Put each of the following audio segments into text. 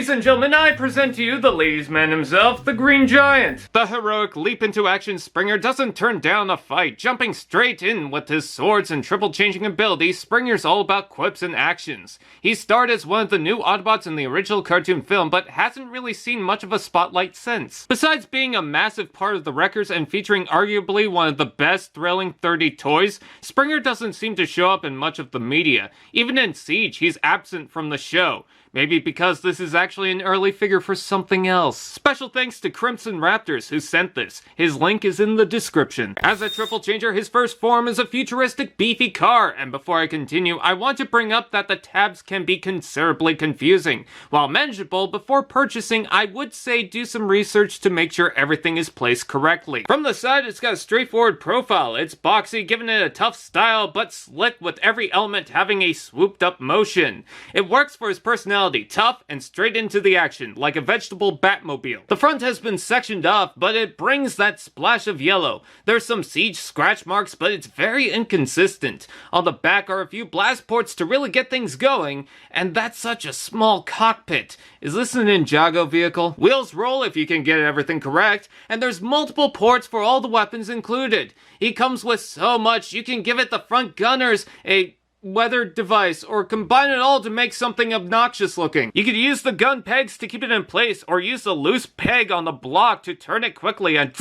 Ladies and gentlemen, I present to you the ladies' man himself, the Green Giant. The heroic leap into action Springer doesn't turn down a fight, jumping straight in with his swords and triple changing abilities. Springer's all about quips and actions. He starred as one of the new Autobots in the original cartoon film, but hasn't really seen much of a spotlight since. Besides being a massive part of the Wreckers and featuring arguably one of the best thrilling 30 toys, Springer doesn't seem to show up in much of the media. Even in Siege, he's absent from the show. Maybe because this is actually an early figure for something else. Special thanks to CrimsonRaptors who sent this. His link is in the description. As a triple changer, his first form is a futuristic beefy car, and before I continue, I want to bring up that the tabs can be considerably confusing. While manageable, before purchasing, I would say do some research to make sure everything is placed correctly. From the side, it's got a straightforward profile. It's boxy, giving it a tough style, but slick with every element having a swooped up motion. It works for his personality. Tough and straight into the action, like a vegetable Batmobile. The front has been sectioned off, but it brings that splash of yellow. There's some Siege scratch marks, but it's very inconsistent. On the back are a few blast ports to really get things going, and that's such a small cockpit. Is this an Ninjago vehicle? Wheels roll if you can get everything correct, and there's multiple ports for all the weapons included. He comes with so much, you can give it the front gunners a weather device, or combine it all to make something obnoxious looking. You could use the gun pegs to keep it in place, or use the loose peg on the block to turn it quickly and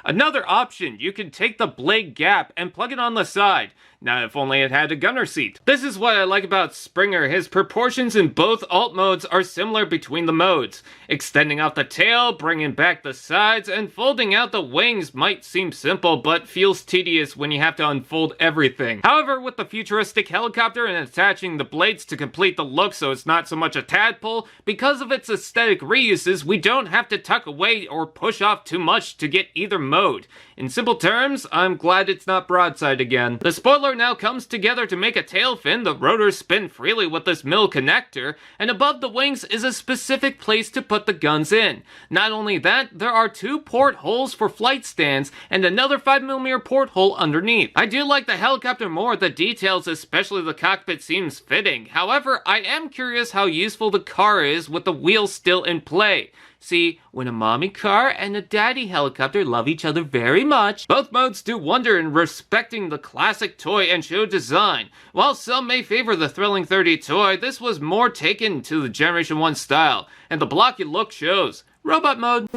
another option, you could take the blade gap and plug it on the side. Now, if only it had a gunner seat. This is what I like about Springer. His proportions in both alt modes are similar between the modes. Extending out the tail, bringing back the sides, and folding out the wings might seem simple, but feels tedious when you have to unfold everything. However, with the futuristic helicopter and attaching the blades to complete the look so it's not so much a tadpole, because of its aesthetic reuses, we don't have to tuck away or push off too much to get either mode. In simple terms, I'm glad it's not broadside again. The spoiler now comes together to make a tail fin, the rotors spin freely with this mill connector, and above the wings is a specific place to put the guns in. Not only that, there are 2 port holes for flight stands, and another 5mm porthole underneath. I do like the helicopter more, the details, especially the cockpit, seems fitting. However, I am curious how useful the car is with the wheels still in play. See, when a mommy car and a daddy helicopter love each other very much, both modes do wonder in respecting the classic toy and show design. While some may favor the thrilling 30 toy, this was more taken to the Generation 1 style, and the blocky look shows. Robot mode.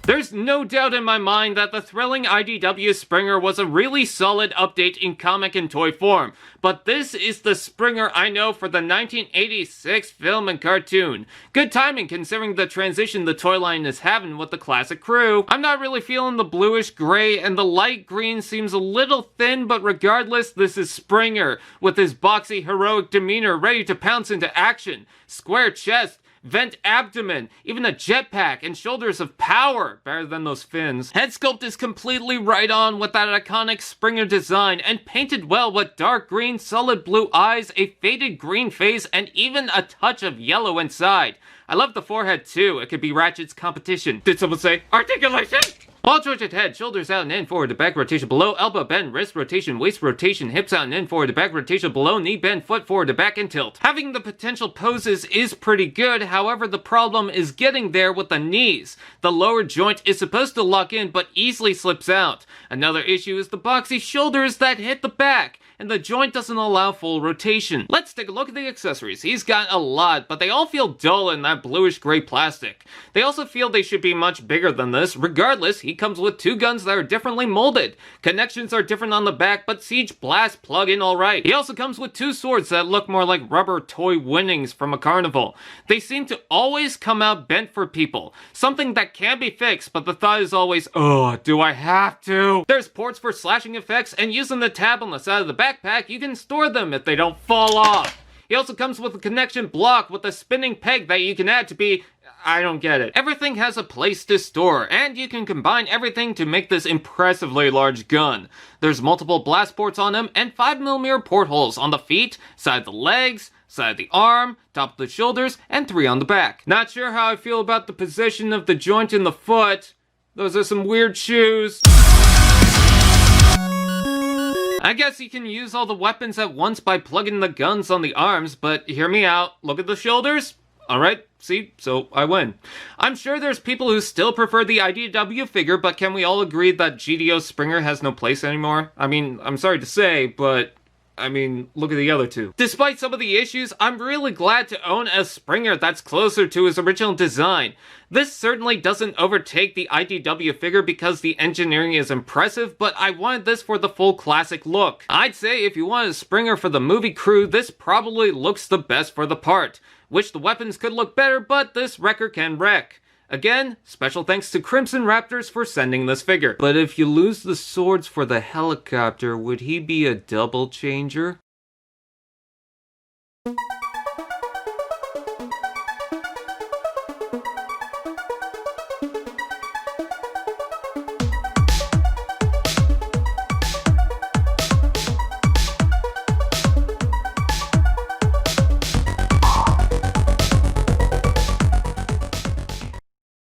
There's no doubt in my mind that the thrilling D.E.W. Springer was a really solid update in comic and toy form, but this is the Springer I know for the 1986 film and cartoon. Good timing considering the transition the toy line is having with the classic crew. I'm not really feeling the bluish gray, and the light green seems a little thin, but regardless, this is Springer, with his boxy heroic demeanor ready to pounce into action. Square chest, vent abdomen, even a jetpack, and shoulders of power, better than those fins. Head sculpt is completely right on with that iconic Springer design, and painted well with dark green, solid blue eyes, a faded green face, and even a touch of yellow inside. I love the forehead too, it could be Ratchet's competition. Did someone say articulation? Ball jointed head, shoulders out and in, forward to back rotation below, elbow bend, wrist rotation, waist rotation, hips out and in, forward to back rotation below, knee bend, foot forward to back and tilt. Having the potential poses is pretty good, however the problem is getting there with the knees. The lower joint is supposed to lock in but easily slips out. Another issue is the boxy shoulders that hit the back, and the joint doesn't allow full rotation. Let's take a look at the accessories. He's got a lot, but they all feel dull in that bluish gray plastic. They also feel they should be much bigger than this. Regardless, he comes with 2 guns that are differently molded. Connections are different on the back, but Siege Blast plug in alright. He also comes with 2 swords that look more like rubber toy winnings from a carnival. They seem to always come out bent for people. Something that can be fixed, but the thought is always, oh, do I have to? There's ports for slashing effects, and using the tab on the side of the backpack, you can store them if they don't fall off. He also comes with a connection block with a spinning peg that you can add to be... I don't get it. Everything has a place to store, and you can combine everything to make this impressively large gun. There's multiple blast ports on him, and 5mm portholes on the feet, side of the legs, side of the arm, top of the shoulders, and 3 on the back. Not sure how I feel about the position of the joint in the foot. Those are some weird shoes. I guess you can use all the weapons at once by plugging the guns on the arms, but hear me out. Look at the shoulders. Alright, see? So I win. I'm sure there's people who still prefer the D.E.W figure, but can we all agree that GDO Springer has no place anymore? I mean, I'm sorry to say, but... I mean, look at the other two. Despite some of the issues, I'm really glad to own a Springer that's closer to his original design. This certainly doesn't overtake the D.E.W figure because the engineering is impressive, but I wanted this for the full classic look. I'd say if you want a Springer for the movie crew, this probably looks the best for the part. Wish the weapons could look better, but this wrecker can wreck. Again, special thanks to CrimsonRaptors for sending this figure. But if you lose the swords for the helicopter, would he be a double changer?